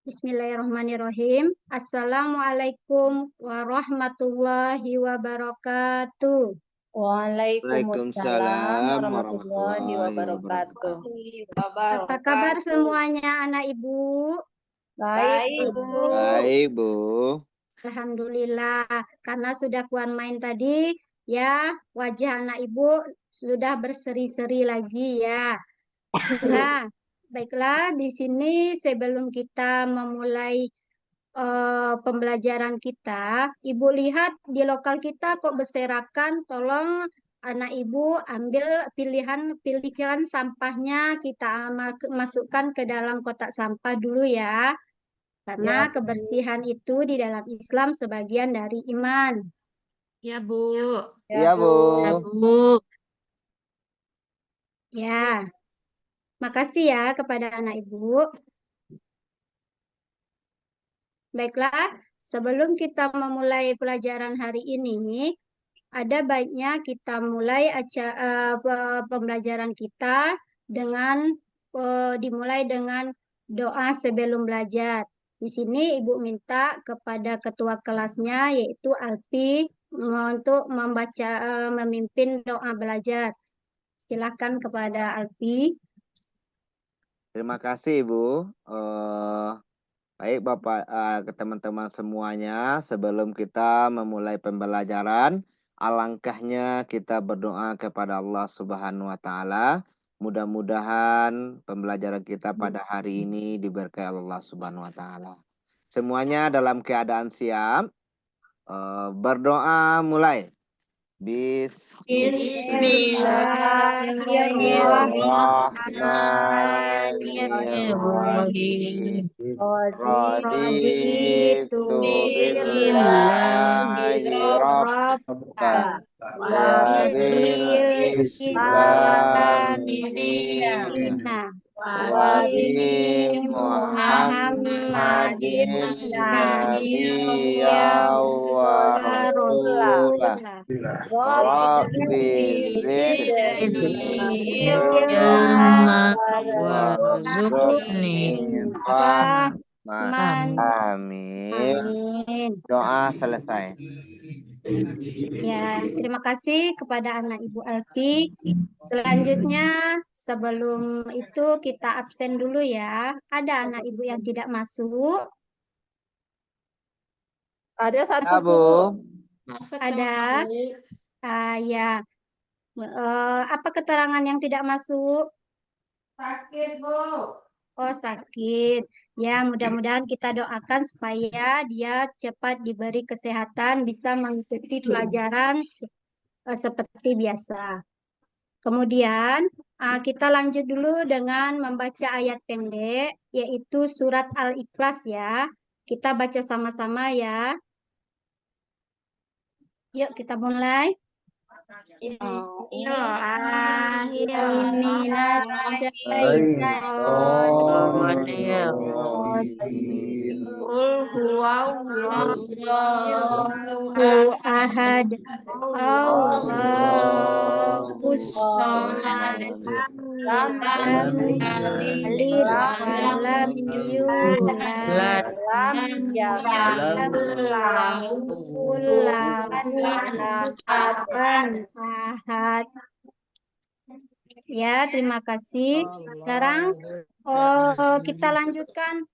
Bismillahirrahmanirrahim. Assalamualaikum warahmatullahi wabarakatuh. Waalaikumsalam Waalaikumsalam warahmatullahi warahmatullahi wabarakatuh. wabarakatuh. Apa kabar semuanya anak ibu? Baik, Bu. Baik, Bu. Alhamdulillah, karena sudah Puan main tadi, ya wajah anak ibu sudah berseri-seri lagi ya. Nah, baiklah di sini sebelum kita memulai pembelajaran kita, Ibu lihat di lokal kita kok berserakan. Tolong anak Ibu ambil pilihan sampahnya kita masukkan ke dalam kotak sampah dulu ya. Karena Ya, Bu. kebersihan itu di dalam Islam sebagian dari iman. Ya, Bu. Iya, Bu. Ya, Bu. Ya, makasih ya kepada anak Ibu. Baiklah, sebelum kita memulai pelajaran hari ini, ada baiknya kita mulai pembelajaran kita dengan dimulai dengan doa sebelum belajar. Di sini Ibu minta kepada ketua kelasnya yaitu Alfi untuk memimpin doa belajar. Silakan kepada Alfi. Terima kasih, Bu. Baik, Bapak, ke teman-teman semuanya. Sebelum kita memulai pembelajaran, alangkahnya kita berdoa kepada Allah Subhanahu wa Ta'ala. Mudah-mudahan pembelajaran kita pada hari ini diberkahi Allah Subhanahu wa Ta'ala. Semuanya dalam keadaan siap. Berdoa mulai. Bismillahirrahmanirrahim. Raditu billahi rabba wa bil islami dina wa bi Muhammadin nabiyya wa rasulah. Rabbi zidni ilma warzuqni rahman. Amin. Doa selesai. Ya, terima kasih kepada anak Ibu Alfi. Selanjutnya, sebelum itu kita absen dulu ya. Ada anak Ibu yang tidak masuk? Ada satu, Ya, Bu. Ada? Ya. Apa keterangan yang tidak masuk? Sakit, Bu. Oh, sakit. Ya, mudah-mudahan kita doakan supaya dia cepat diberi kesehatan, bisa mengikuti pelajaran seperti biasa. Kemudian, kita lanjut dulu dengan membaca ayat pendek, yaitu surat Al-Ikhlas ya. Kita baca sama-sama ya. Yuk, kita mulai. Qul huwallahu ahad, Allahus samad, lam yalid wa lam yulad, lam yakul lahu kufuwan ahad. Ya, terima kasih. Sekarang kita lanjutkan.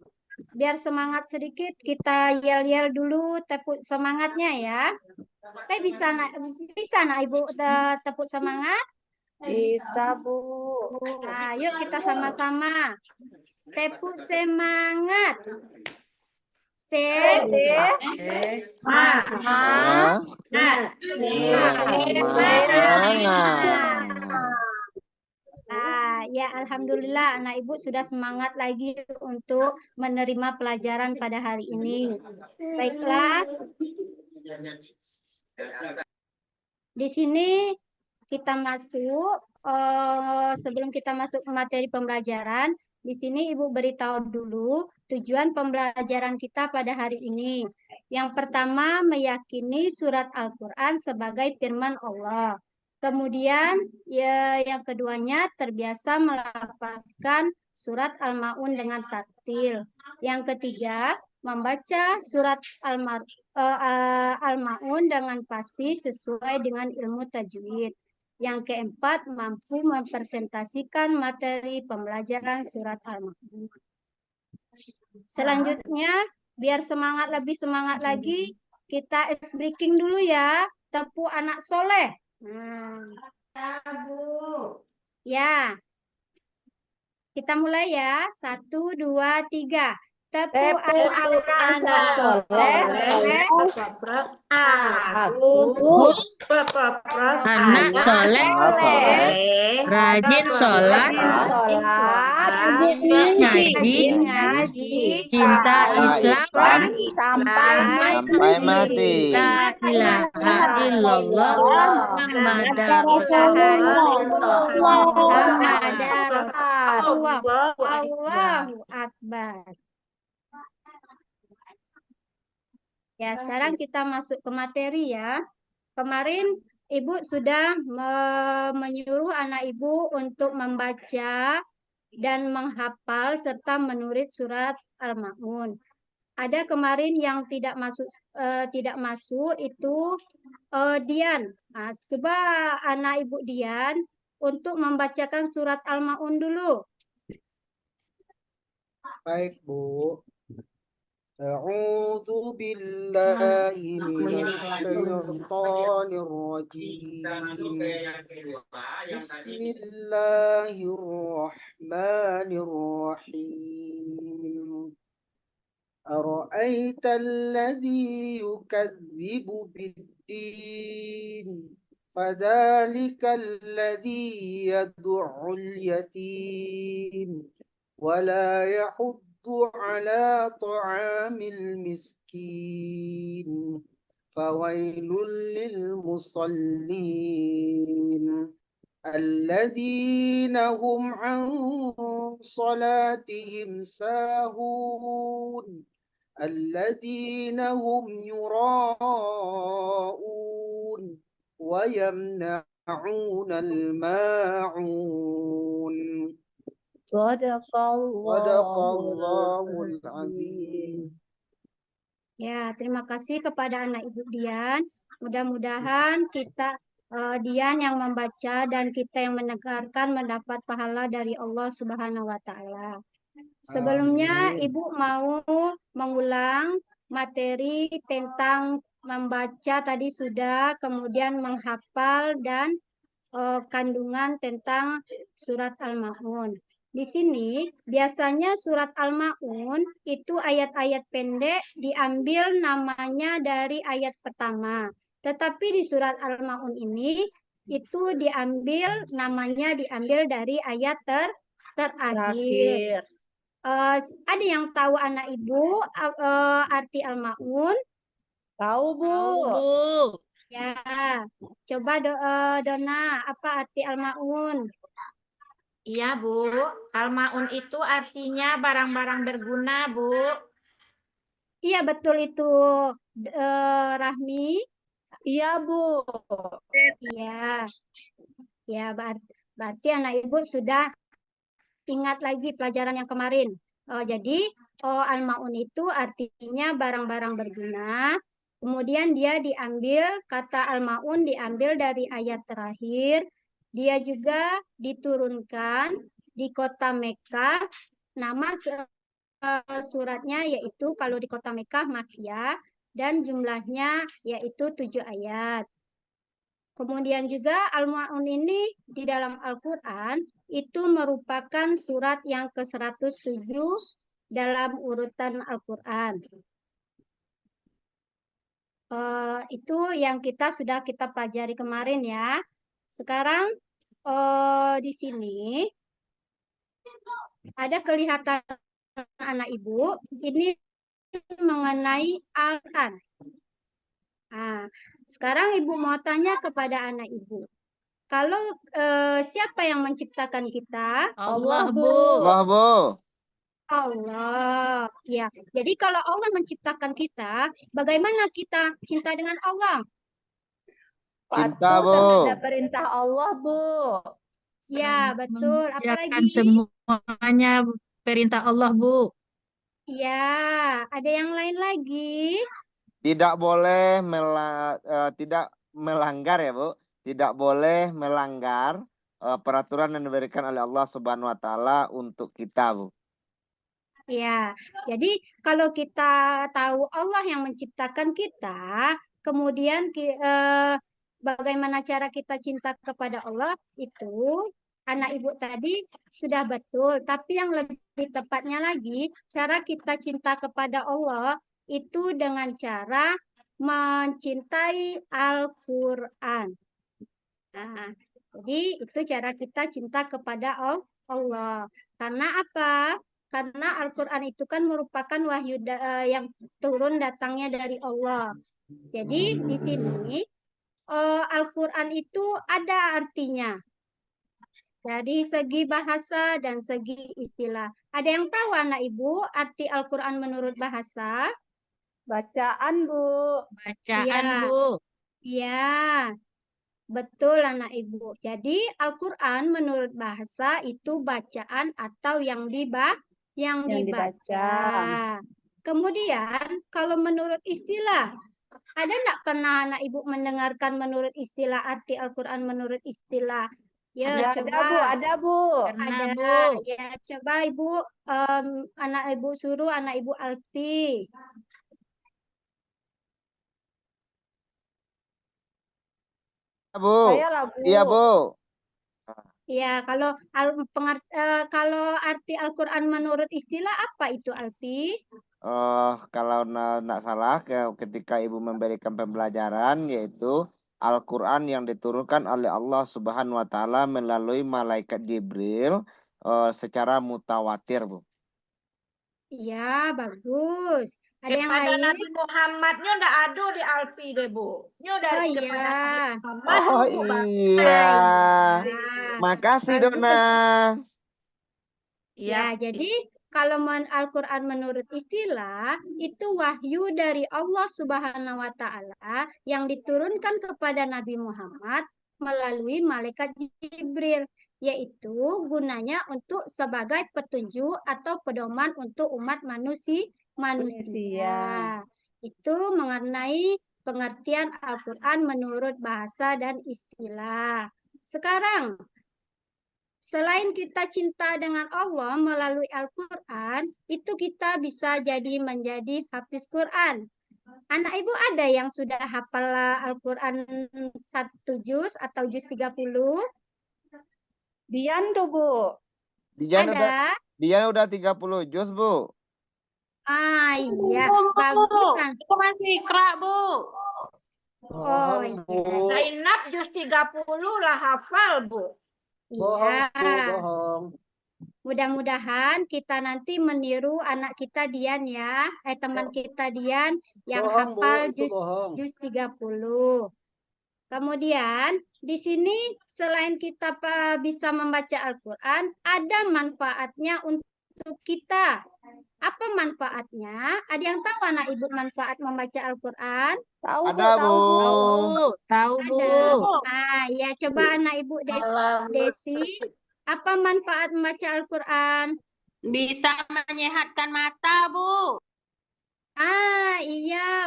Biar semangat sedikit, kita yel-yel dulu tepuk semangatnya ya. Bisa nak Ibu tepuk semangat? Bisa, Bu. Nah, yuk kita sama-sama tepuk semangat. Ya Alhamdulillah anak Ibu sudah semangat lagi untuk menerima pelajaran pada hari ini. Baiklah. Di sini kita masuk, sebelum kita masuk ke materi pembelajaran, di sini Ibu beritahu dulu tujuan pembelajaran kita pada hari ini. Yang pertama, meyakini surat Al-Quran sebagai firman Allah. Kemudian, yang keduanya terbiasa melafazkan surat Al-Maun dengan tartil. Yang ketiga, membaca surat Al-Maun dengan fasih sesuai dengan ilmu tajwid. Yang keempat, mampu mempresentasikan materi pembelajaran surat Al-Maun. Selanjutnya, biar lebih semangat lagi, kita ice breaking dulu ya. Tepu anak soleh. Ya, Bu. Ya, kita mulai ya. 1, 2, 3. Tepu Tepu Anak soleh, soleh, beprok aku, aku beprok Anak soleh, rajin sholat, rajin sholat, rajin ngaji, ngaji, cinta Islam, sampai Sampai mati. la ilaha illallah, Muhammad Allahu Akbar. Ya, sekarang kita masuk ke materi ya. Kemarin Ibu sudah menyuruh anak Ibu untuk membaca dan menghafal serta menulis surat Al-Maun. Ada kemarin yang tidak masuk itu Dian. Nah, coba anak Ibu Dian untuk membacakan surat Al-Maun dulu. Baik, Bu. A'udzu billahi minasyaitonir rajim. Bismillahirrahmanirrahim. أرأيت الذي يكذب بالدين فذلك الذي يدع اليتيم ولا يحض على طعام المسكين فويل للمصلين الذين هم عن صلاتهم ساهون الذين هم يراءون ويمنعون الماعون Sadaqallahul azim. Ya, terima kasih kepada anak Ibu Dian. Mudah-mudahan kita Dian yang membaca dan kita yang mendengarkan mendapat pahala dari Allah Subhanahu wa taala. Sebelumnya Amin. Ibu mau mengulang materi tentang membaca tadi sudah, kemudian menghafal dan kandungan tentang surat Al-Maun. Di sini biasanya surat Al-Maun itu ayat-ayat pendek diambil namanya dari ayat pertama. Tetapi di surat Al-Maun ini itu namanya diambil dari ayat terakhir. Ada yang tahu anak Ibu arti Al-Maun? tahu, Bu. Ya, coba Dona, apa arti Al-Maun? Iya, Bu. Al-Maun itu artinya barang-barang berguna, Bu. Iya, betul itu, Rahmi. Iya, Bu. Iya, ya berarti anak Ibu sudah ingat lagi pelajaran yang kemarin. Jadi, Al-Maun itu artinya barang-barang berguna. Kemudian dia kata Al-Maun diambil dari ayat terakhir. Dia juga diturunkan di kota Mekah. Nama suratnya yaitu kalau di kota Mekah Makkiyah dan jumlahnya yaitu 7 ayat. Kemudian juga Al-Maun ini di dalam Al-Quran itu merupakan surat yang ke-107 dalam urutan Al-Quran. Itu yang sudah kita pelajari kemarin ya. Sekarang di sini ada kelihatan anak Ibu ini mengenai Al-Quran. Nah, sekarang Ibu mau tanya kepada anak Ibu. Kalau siapa yang menciptakan kita? Allah, Bu. Allah, Bu. Allah. Ya. Jadi kalau Allah menciptakan kita, bagaimana kita cinta dengan Allah? Cinta, Patuh Bu. terhadap perintah Allah, Bu. Ya, betul. mengerjakan Apalagi? semuanya perintah Allah, Bu. Ya, ada yang lain lagi? Tidak boleh tidak melanggar ya, Bu. Tidak boleh melanggar peraturan yang diberikan oleh Allah Subhanahu wa taala untuk kita, Bu. Ya, jadi kalau kita tahu Allah yang menciptakan kita, kemudian bagaimana cara kita cinta kepada Allah itu, anak ibu tadi sudah betul. Tapi yang lebih tepatnya lagi, cara kita cinta kepada Allah itu dengan cara mencintai Al-Quran. Nah, jadi itu cara kita cinta kepada Allah. Karena apa? Karena Al-Quran itu kan merupakan wahyu yang turun datangnya dari Allah. Jadi di sini Al-Quran itu ada artinya dari segi bahasa dan segi istilah. Ada yang tahu anak ibu arti Al-Quran menurut bahasa? Bacaan, Bu. Bacaan, Iya, Bu. iya. Betul anak ibu. Jadi Al-Quran menurut bahasa itu bacaan atau yang Yang dibaca. dibaca. Kemudian kalau menurut istilah, ada enggak pernah anak ibu mendengarkan menurut istilah arti Al-Quran menurut istilah? Ya, Ya, coba. ada, Bu. Ada, Bu. Pernah, Ada. Bu. Ya, coba ibu anak ibu suruh anak ibu Alfi. Bu. Saya lah, Bu. Iya, Bu. Ya, kalau arti Al-Quran menurut istilah apa itu, Alfi? Kalau nggak salah, ketika Ibu memberikan pembelajaran, yaitu Al-Quran yang diturunkan oleh Allah Subhanahu wa taala melalui malaikat Jibril secara mutawatir, Bu. Iya, bagus. Ada yang Kepada lain? Nabi Muhammad nyo ndak ada di Alpi deh, Bu. Nyo dari Oh kepada iya. Nabi Muhammad Oh Bu, Bang. iya. Nah, Makasih, bagus. Dona. Iya. Ya, jadi kalau Al-Quran menurut istilah itu wahyu dari Allah Subhanahu wa taala yang diturunkan kepada Nabi Muhammad melalui malaikat Jibril, yaitu gunanya untuk sebagai petunjuk atau pedoman untuk umat manusia. Itu mengenai pengertian Al-Quran menurut bahasa dan istilah. Sekarang selain kita cinta dengan Allah melalui Al-Quran, itu kita bisa menjadi hafiz Quran. Anak ibu ada yang sudah hafal Al-Quran 1 juz atau juz 30? Dian tuh, Bu. Ada? Dian udah 30 juz, Bu. Ah iya, bagusan. Itu masih ikra, Bu. Oh Bohong, Bu. iya. Zainab juz 30 lah hafal, Bu. Bohong, Bu. Iya. Bohong. Mudah-mudahan kita nanti meniru anak kita Dian ya, teman kita Dian yang Bohong, Bu. hafal Itu bohong. juz 30. Kemudian di sini selain kita bisa membaca Al-Quran, ada manfaatnya untuk kita. Apa manfaatnya? Ada yang tahu anak ibu manfaat membaca Al-Quran? Tahu, Bu. Ada, Tahu, Bu. Bu. Tahu, Bu. Ah, ya coba anak ibu Desi, apa manfaat membaca Al-Quran? Bisa menyehatkan mata, Bu. Ah, iya,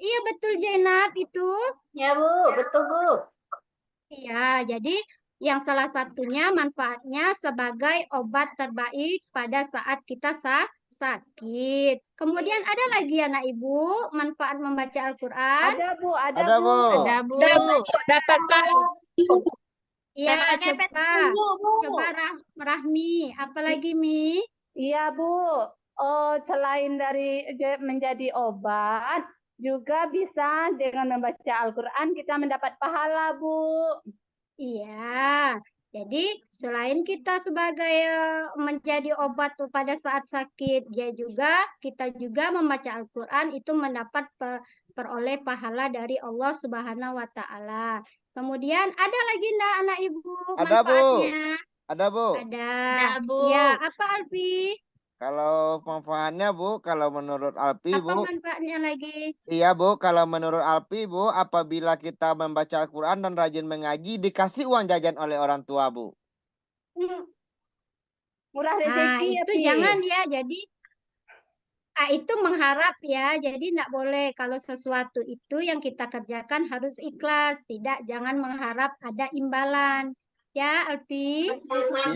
iya betul Zainab itu. Ya, Bu. Betul, Bu. Iya, jadi yang salah satunya manfaatnya sebagai obat terbaik pada saat kita sakit. Kemudian ada lagi anak ibu manfaat membaca Al-Quran. Ada, Bu. Ada, Ada, Bu. Bu. Ada, Bu. Dapat tahu. Iya, Dapat coba Rahmi. Apalagi Mi? Iya, Bu. Oh, selain dari menjadi obat, juga bisa dengan membaca Al-Quran kita mendapat pahala, Bu. Iya. Jadi selain kita sebagai menjadi obat pada saat sakit, kita juga membaca Al-Quran itu mendapat peroleh pahala dari Allah Subhanahu wa taala. Kemudian ada lagi enggak anak ibu Ada, Bu. manfaatnya? Ada, Bu. Ada. Ada, Bu. Ya, apa Alfi? Kalau manfaatnya, Bu, kalau menurut Alpi, Apa Bu. manfaatnya lagi? Iya, Bu. Kalau menurut Alpi, Bu, apabila kita membaca Al-Quran dan rajin mengaji, dikasih uang jajan oleh orang tua, Bu. Murah Nah, rezeki ya, itu Pi. jangan ya. Jadi itu mengharap ya. Jadi tidak boleh kalau sesuatu itu yang kita kerjakan harus ikhlas. Tidak, jangan mengharap ada imbalan. Ya, Alfi.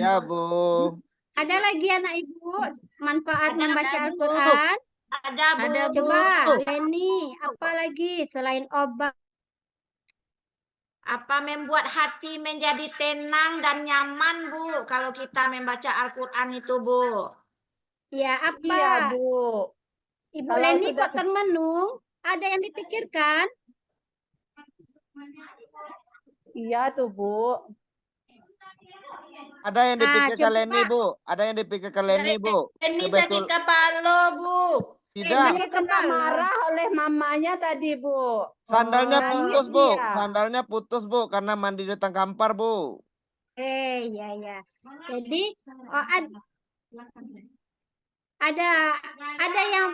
Iya, Bu. Ada lagi anak ibu manfaat membaca Ada, Bu. Al-Quran? Ada, Bu. Ada, Bu. Coba, Leni, apa lagi selain obat? Apa membuat hati menjadi tenang dan nyaman, Bu, kalau kita membaca Al-Quran itu, Bu. Ya, apa? Iya, Bu. Ibu Kalau Leni sudah kok termenung? Ada yang dipikirkan? iya tuh, Bu. Ada yang dipikirkan Leni, Coba. Bu. Ada yang dipikirkan Leni, Bu. Ini sakit kepala, Bu. Tidak. Dia kena marah oleh mamanya tadi, Bu. Sandalnya Oh, putus, nangis Bu. dia. Sandalnya putus, Bu, karena mandi di tangkampar, Bu. ya ya. Jadi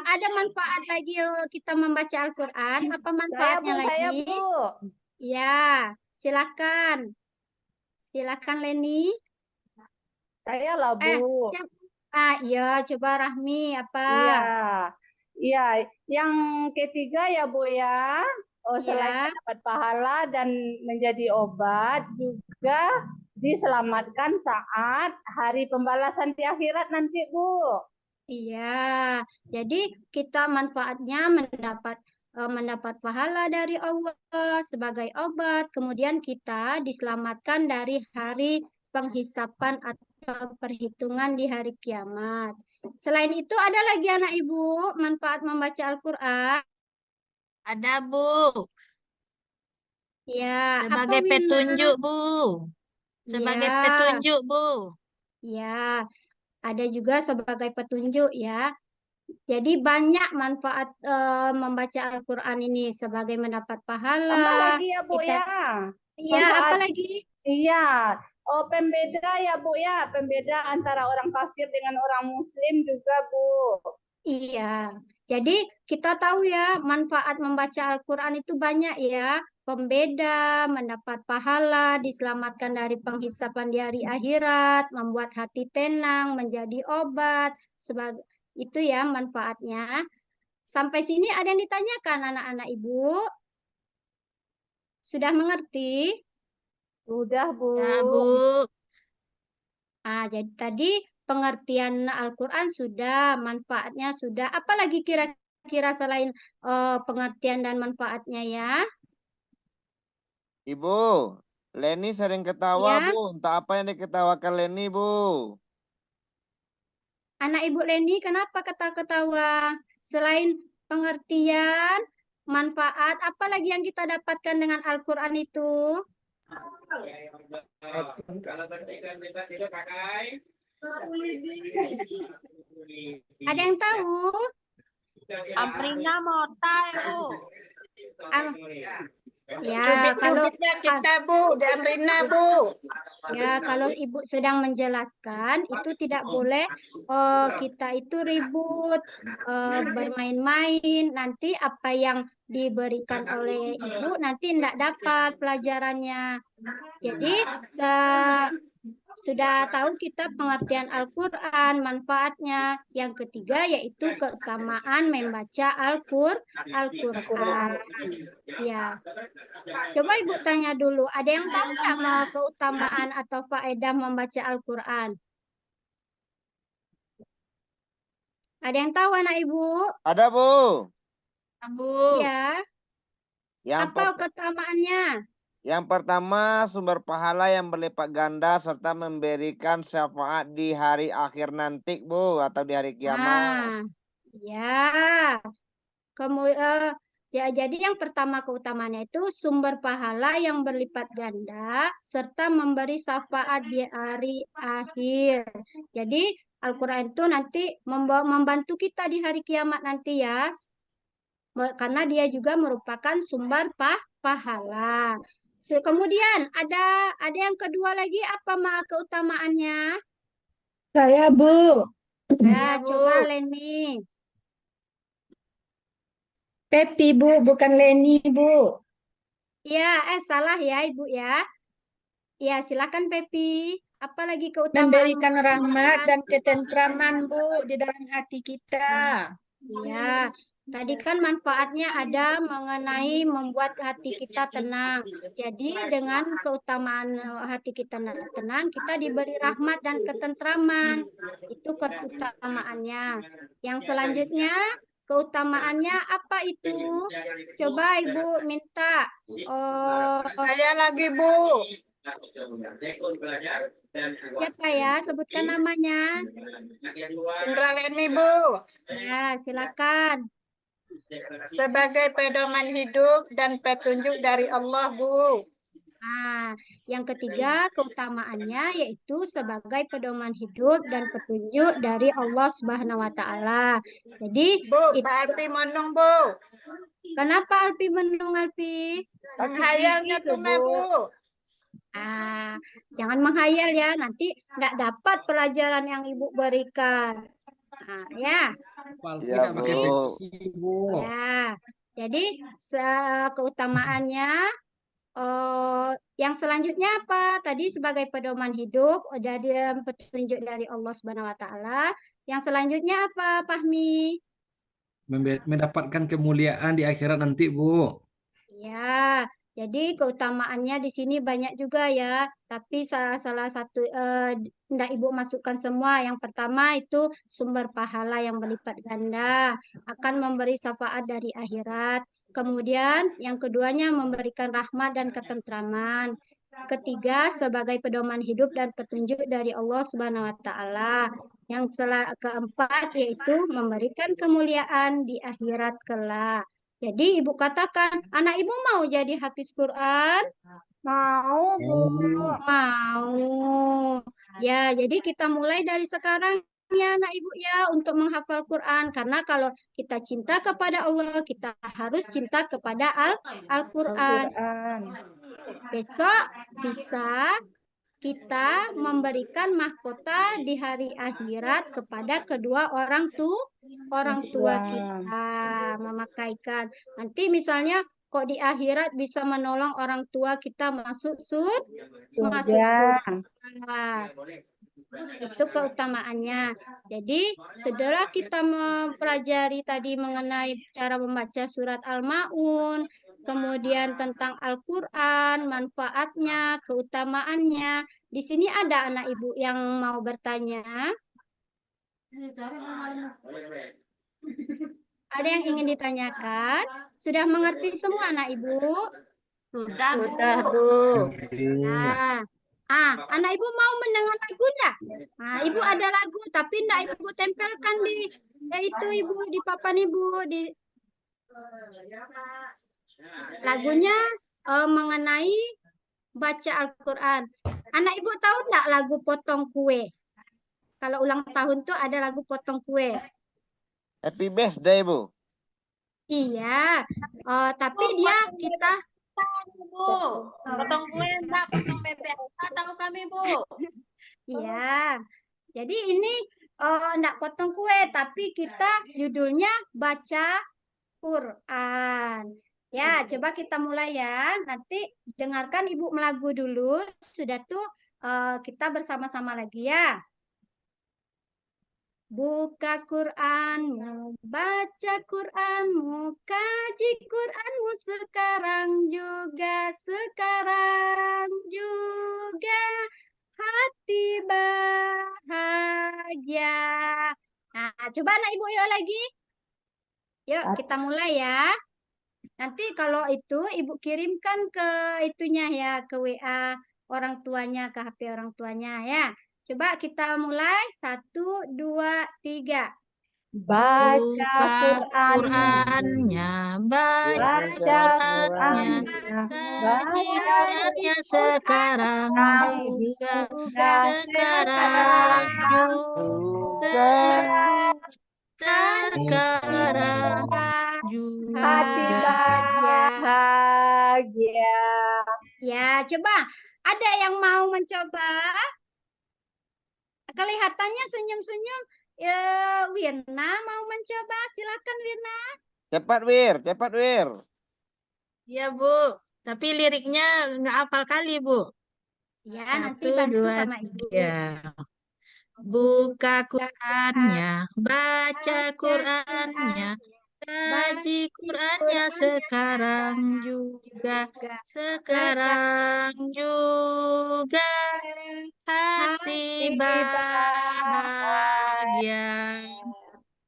ada manfaat lagi kita membaca Al-Quran. Apa manfaatnya Saya, lagi? Bu. Ya, silakan. Silakan Leni. Saya lah, Bu. Iya, coba Rahmi apa? Iya. Iya, yang ketiga ya, Bu ya. Selain dapat pahala dan menjadi obat, juga diselamatkan saat hari pembalasan di akhirat nanti, Bu. Iya, jadi kita manfaatnya mendapat pahala dari Allah sebagai obat. Kemudian kita diselamatkan dari hari penghisapan atau perhitungan di hari kiamat. Selain itu ada lagi anak ibu manfaat membaca Al-Quran. Ada, Bu. Ya, apa Sebagai Wina? petunjuk, Bu. Sebagai Ya, petunjuk, Bu. ya, ada juga sebagai petunjuk ya. Jadi banyak manfaat membaca Al-Quran ini sebagai mendapat Tambah pahala. lagi ya, Bu Kita, ya. iya, Manfaat. apa lagi? Iya. Pembeda ya, Bu ya. Pembeda antara orang kafir dengan orang muslim juga, Bu. Iya. Jadi kita tahu ya manfaat membaca Al-Quran itu banyak ya. Pembeda, mendapat pahala, diselamatkan dari penghisapan di hari akhirat, membuat hati tenang, menjadi obat. Itu ya manfaatnya. Sampai sini ada yang ditanyakan anak-anak ibu? Sudah mengerti? Sudah, Bu. Ya, Bu. Jadi tadi pengertian Al-Quran sudah, manfaatnya sudah. Apalagi kira-kira selain pengertian dan manfaatnya ya? Ibu, Leni sering ketawa, Ya, Bu. Entah apa yang diketawakan Leni, Bu. anak Ibu Leni kenapa ketawa-ketawa? Selain pengertian, manfaat, apalagi yang kita dapatkan dengan Al-Quran itu? Ada yang tahu? Amrina mau tahu. Ya, kalau kita, Bu, dan Rina, Bu. ya kalau ibu sedang menjelaskan itu tidak boleh kita itu ribut bermain-main, nanti apa yang diberikan oleh ibu nanti tidak dapat pelajarannya. Jadi sudah tahu kita pengertian Al-Quran, manfaatnya. Yang ketiga yaitu keutamaan membaca Al-Quran. Ya. Coba Ibu tanya dulu, ada yang tahu nggak mau keutamaan atau faedah membaca Al-Quran? Ada yang tahu anak Ibu? Ada, Bu. Bu. Ya. Apa keutamaannya? Yang pertama, sumber pahala yang berlipat ganda serta memberikan syafaat di hari akhir nanti, Bu, atau di hari kiamat. Ya. Kemudian jadi yang pertama keutamaannya itu sumber pahala yang berlipat ganda serta memberi syafaat di hari akhir. Jadi Al-Quran itu nanti membantu kita di hari kiamat nanti ya. Karena dia juga merupakan sumber pahala. Kemudian ada yang kedua lagi apa keutamaannya? Saya, Bu. Ya, Bu. coba Leni. Pepi, Bu, bukan Leni, Bu. Ya, salah ya Ibu ya. Ya, silakan Pepi. Apalagi keutamaan Memberikan rahmat mendoakan. dan ketentraman, Bu, di dalam hati kita. Ya, tadi kan manfaatnya ada mengenai membuat hati kita tenang. Jadi dengan keutamaan hati kita tenang, kita diberi rahmat dan ketentraman. Itu keutamaannya. Yang selanjutnya, keutamaannya apa itu? Coba Ibu minta. Oh, Saya lagi, Bu. siapa ya? Sebutkan namanya. Indraleni, Bu. Ya, silakan. Sebagai pedoman hidup dan petunjuk dari Allah, Bu. Nah, yang ketiga keutamaannya yaitu sebagai pedoman hidup dan petunjuk dari Allah Subhanahu wa taala. Jadi, Bu, Pak Alfi Monong, Bu. kenapa Alpi menung Alpi? Menghayalnya tuh, Bu. Jangan menghayal ya, nanti nggak dapat pelajaran yang Ibu berikan. Ya. Ya, Bu. Ya. Jadi, keutamaannya yang selanjutnya apa? Tadi sebagai pedoman hidup, jadi petunjuk dari Allah Subhanahu wa taala. Yang selanjutnya apa, Fahmi? Mendapatkan kemuliaan di akhirat nanti, Bu. Ya, jadi keutamaannya di sini banyak juga ya. Tapi salah satu hendak Ibu masukkan semua. Yang pertama itu sumber pahala yang berlipat ganda, akan memberi syafaat dari akhirat. Kemudian yang keduanya memberikan rahmat dan ketentraman. Ketiga, sebagai pedoman hidup dan petunjuk dari Allah Subhanahu wa taala. Yang keempat yaitu memberikan kemuliaan di akhirat kelak. Jadi Ibu katakan, anak Ibu mau jadi hafiz Quran? Mau, Bu. Mau. Ya, jadi kita mulai dari sekarang ya anak Ibu ya untuk menghafal Quran. Karena kalau kita cinta kepada Allah, kita harus cinta kepada Al-Quran. Besok bisa kita memberikan mahkota di hari akhirat kepada kedua orang tua kita, memakaikan. Nanti misalnya kok di akhirat bisa menolong orang tua kita masuk surga. Itu keutamaannya. Jadi, setelah kita mempelajari tadi mengenai cara membaca surat Al-Maun, kemudian tentang Al-Quran, manfaatnya, keutamaannya. Di sini ada anak ibu yang mau bertanya. Ada yang ingin ditanyakan? Sudah mengerti semua anak ibu? Sudah, Bu. Nah, anak ibu mau mendengar lagu enggak? Nah, ibu ada lagu, tapi enggak ibu tempelkan di itu ibu di papan ibu di lagunya mengenai baca Al-Quran. Anak ibu tahu enggak lagu potong kue? Kalau ulang tahun tuh ada lagu potong kue. Happy birthday, Bu. Iya, tapi dia kita Bu. Potong kue enggak, potong bebek. Tahu kami, Bu. Iya. Jadi ini enggak potong kue, tapi kita judulnya baca Quran. Ya, coba kita mulai ya. Nanti dengarkan Ibu melagu dulu. Sudah tuh kita bersama-sama lagi ya. Buka Quranmu, baca Quranmu, kaji Quranmu sekarang juga, hati bahagia. Nah, coba anak ibu yuk lagi. Yuk kita mulai ya. Nanti kalau itu ibu kirimkan ke itunya ya, ke WA orang tuanya, ke HP orang tuanya ya. Coba kita mulai. 1, 2, 3. Baca Qurannya, baca Qurannya, kaji Qurannya sekarang juga, sekarang juga. Hati bahagia. Ya, coba. Ada yang mau mencoba? Kelihatannya senyum-senyum. Wirna mau mencoba. Silakan Wirna. Cepat, Wir. Cepat, Wir. Iya, Bu. Tapi liriknya nggak hafal kali, Bu. Ya, nanti 1, bantu 2, sama Ibu. 3. Buka Qurannya, baca Qurannya, kaji Qurannya sekarang juga, sekarang juga hati bahagia.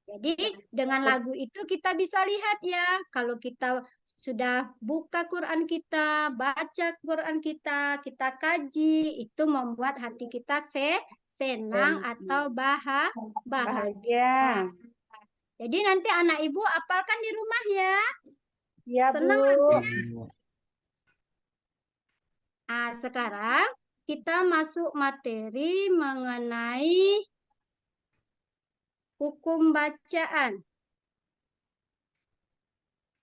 Jadi dengan lagu itu kita bisa lihat ya, kalau kita sudah buka Quran kita, baca Quran kita kaji, itu membuat hati kita senang atau bahagia. Bahagia. Jadi nanti anak ibu apalkan di rumah ya. Ya, Senang Bu. lagunya. Nah, sekarang kita masuk materi mengenai hukum bacaan.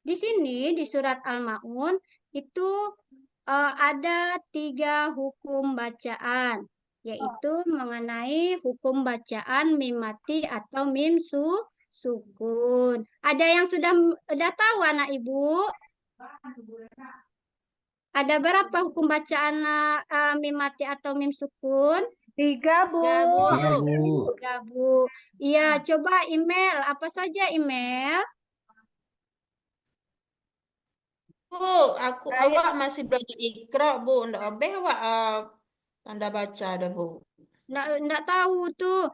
Di sini di surat Al-Maun itu ada 3 hukum bacaan, yaitu mengenai hukum bacaan mim mati atau mim sukun. Ada yang sudah tahu anak ibu? Ada berapa hukum bacaan mim mati atau mim sukun? 3, Bu. 3, Bu. 3, Bu. Iya, coba email. Apa saja email? Bu, awak masih belajar Iqra, Bu. Ndak obeh awak tanda baca ada, Bu. Nggak tahu tuh.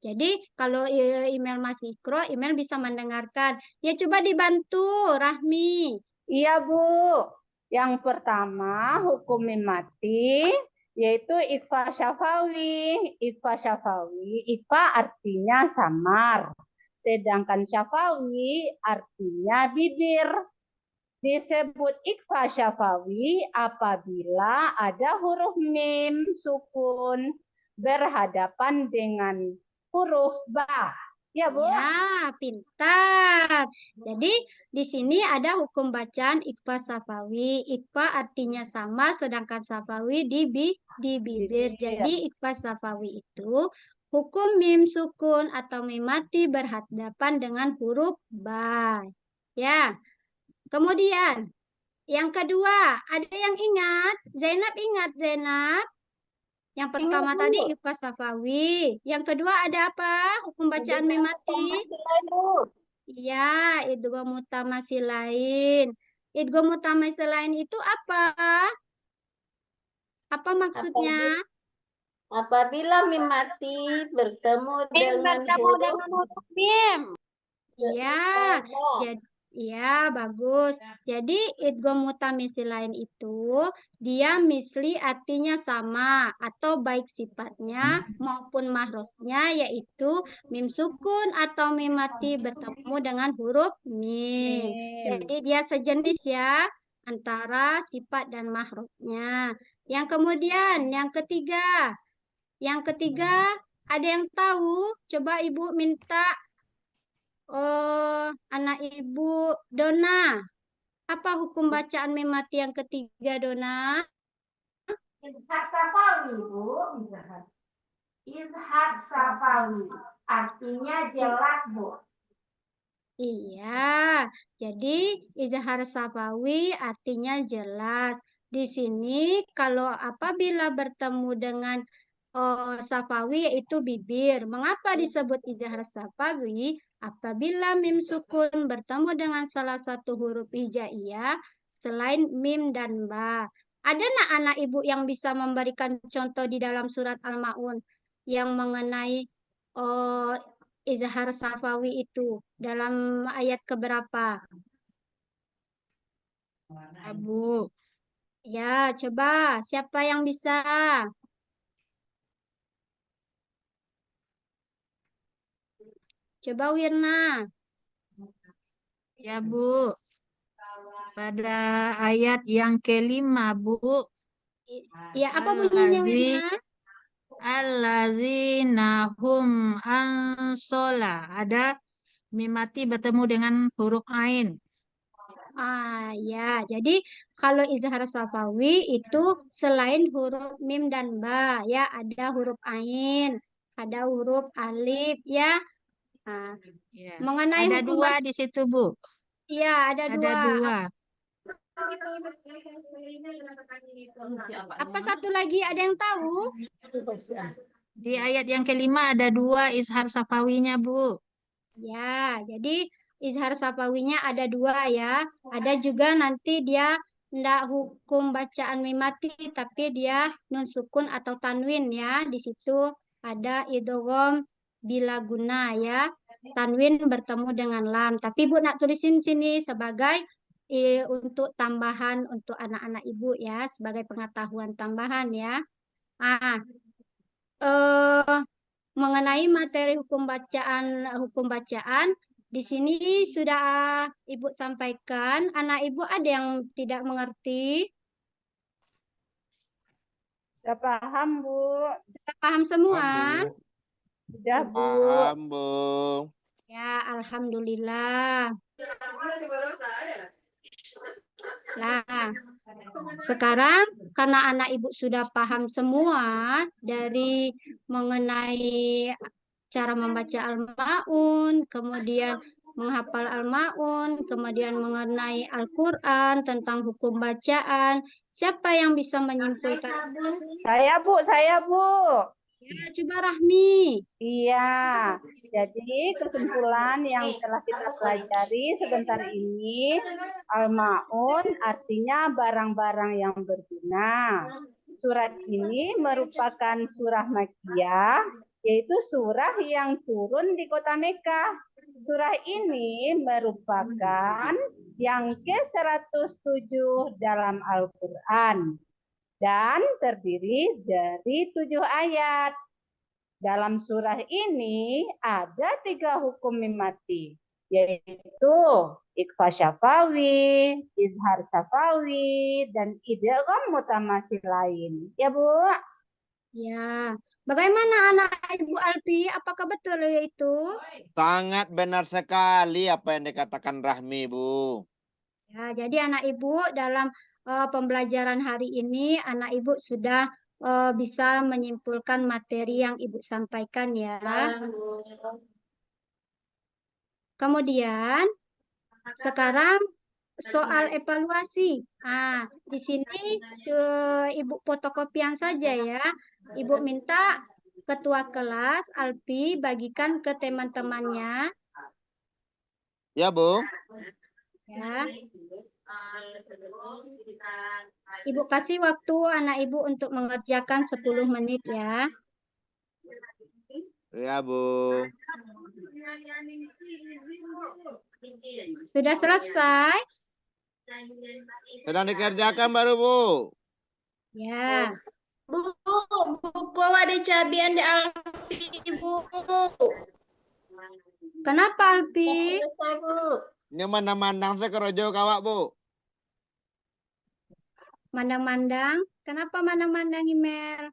Jadi kalau email Mas Ikro, email bisa mendengarkan. Ya coba dibantu, Rahmi. Iya, Bu. Yang pertama, hukum mim mati, yaitu ikhfa syafawi. Ikhfa syafawi, ikhfa artinya samar. Sedangkan syafawi artinya bibir. Disebut ikhfa syafawi apabila ada huruf mim sukun berhadapan dengan huruf ba. Ya, Bu. Ya, pintar. Jadi di sini ada hukum bacaan ikhfa safawi. Ikhfa artinya sama, sedangkan safawi di bibir. Jadi ikhfa safawi itu hukum mim sukun atau mim mati berhadapan dengan huruf ba. Ya. Kemudian yang kedua, ada yang ingat? Zainab ingat Zainab? Yang pertama tadi ikhfa safawi. Yang kedua ada apa? Hukum bacaan mim mati. Iya, idgham mutamasilain. Idgham mutamasilain itu apa? Apa maksudnya? Apabila mim mati bertemu dengan huruf mim. Iya, iya bagus. Jadi idgham mutamasilain itu dia misli artinya sama atau baik sifatnya maupun mahrosnya, yaitu mim sukun atau mim mati bertemu dengan huruf mim. Jadi dia sejenis ya antara sifat dan mahrosnya. Yang kemudian yang ketiga ada yang tahu? Coba Ibu minta anak Ibu Dona. Apa hukum bacaan mim mati yang ketiga, Dona? izhar safawi, Bu. Izhar safawi. Artinya jelas, Bu. Iya, jadi izhar safawi artinya jelas. Di sini kalau apabila bertemu dengan safawi yaitu bibir. Mengapa disebut izhar safawi? Apabila mim sukun bertemu dengan salah satu huruf hijaiyah selain mim dan ba. Ada anak ibu yang bisa memberikan contoh di dalam surat Al-Maun yang mengenai izhar safawi itu dalam ayat keberapa? Bu. Ya, coba siapa yang bisa? Coba Wirna. Ya, Bu. Pada ayat yang kelima, Bu. Ya, apa bunyinya Wirna? Allazina hum ansola. Ada mim mati bertemu dengan huruf ain. Ya, jadi kalau izhar safawi itu selain huruf mim dan ba, ya ada huruf ain, ada huruf alif, ya. Ya. Mengenai ada hukum dua di situ, Bu. Iya, ada dua. Ada dua. Apa satu lagi? Ada yang tahu? Di ayat yang kelima ada 2 izhar safawinya, Bu. Ya, jadi izhar safawinya ada 2 ya. Ada juga nanti dia ndak hukum bacaan mimati, tapi dia nun sukun atau tanwin ya. Di situ ada idgham bila guna ya. Tanwin bertemu dengan lam. Tapi Ibu nak tulisin sini sebagai untuk tambahan untuk anak-anak Ibu ya, sebagai pengetahuan tambahan ya. Ah, eh, mengenai materi hukum bacaan di sini sudah Ibu sampaikan. Anak Ibu ada yang tidak mengerti? Sudah paham, Bu? Sudah paham semua? Bu. Sudah, Bu. Paham, Bu. Ya, alhamdulillah. Nah, sekarang karena anak Ibu sudah paham semua dari mengenai cara membaca Al-Ma'un, kemudian menghafal Al-Ma'un, kemudian mengenai Al-Quran, tentang hukum bacaan. Siapa yang bisa menyimpulkan? Saya, Bu. Ya, coba Rahmi. Iya, jadi kesimpulan yang telah kita pelajari sebentar ini, Al-Ma'un artinya barang-barang yang berguna. Surat ini merupakan surah Makkiyah, yaitu surah yang turun di kota Mekah. Surah ini merupakan yang ke-107 dalam Al-Quran dan terdiri dari 7 ayat. Dalam surah ini ada 3 hukum mimati, yaitu ikhfa syafawi, izhar syafawi, dan idgham mutamasil lain. Ya, Bu? Ya, bagaimana anak Ibu Alfi? Apakah betul itu? Sangat benar sekali apa yang dikatakan Rahmi, Bu. Ya, jadi anak Ibu dalam pembelajaran hari ini, anak Ibu sudah bisa menyimpulkan materi yang Ibu sampaikan ya. Kemudian, sekarang soal evaluasi. Nah, di sini Ibu fotokopian saja ya. Ibu minta ketua kelas Alpi bagikan ke teman-temannya. Ya, Bu. Ya. Ibu kasih waktu anak Ibu untuk mengerjakan 10 menit ya. Ya, Bu. Sudah selesai? Sedang dikerjakan baru, Bu. Ya. Bu, buku ada cabian di Alfi, Bu. Kenapa Alpi? Selesai, Bu. Ini mandang-mandang saya kerojo kawak, Bu. Mandang-mandang? Kenapa mandang-mandang Imer?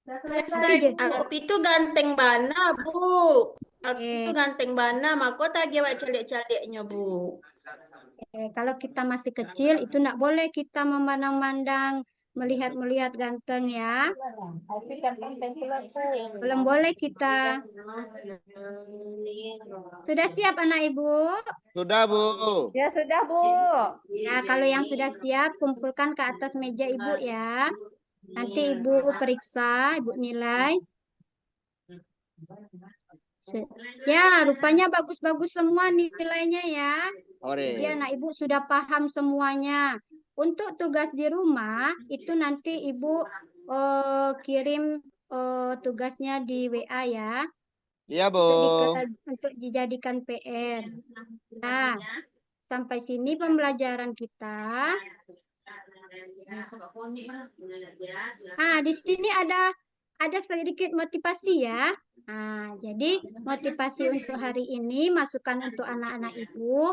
Selesai. Alfi itu ganteng bana, Bu. Alfi itu ganteng bana, maka tadi awak celik-celiknya, Bu. Kalau kita masih kecil itu tidak boleh kita memandang-mandang, melihat-melihat ganteng ya. Belum boleh kita. Sudah siap anak Ibu? Sudah, Bu. Ya, sudah, Bu. Ya, kalau yang sudah siap kumpulkan ke atas meja Ibu ya. Nanti Ibu periksa, Ibu nilai. Ya, rupanya bagus-bagus semua nilainya ya. Jadi anak Ibu sudah paham semuanya. Untuk tugas di rumah, itu nanti Ibu kirim tugasnya di WA ya. Iya, Bu. Untuk dijadikan PR. Nah, sampai sini pembelajaran kita. Di sini ada sedikit motivasi ya. Nah, jadi motivasi untuk hari ini masukan untuk anak-anak Ibu.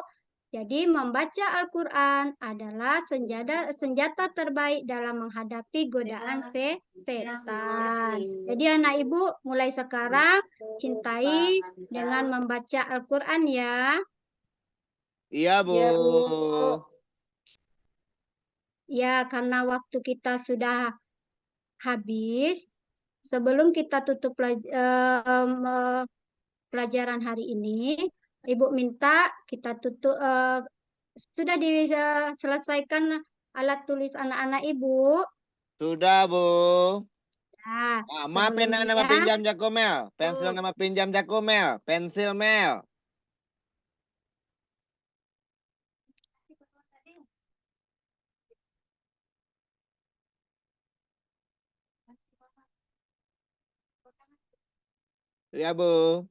Jadi membaca Al-Quran adalah senjata terbaik dalam menghadapi godaan setan. Jadi anak Ibu mulai sekarang cintai dengan membaca Al-Quran ya. Iya, Bu. Ya, karena waktu kita sudah habis. Sebelum kita tutup pelajaran hari ini, Ibu minta kita tutup sudah diselesaikan alat tulis anak-anak Ibu. Sudah, Bu. Nah, Maaf ya, nama sebelumnya pinjam Jakomel. Pensil nama pinjam Jakomel. Pensil Mel. Ya, Bu.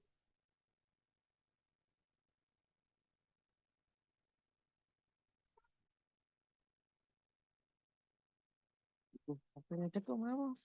Apa yang ada kok mau?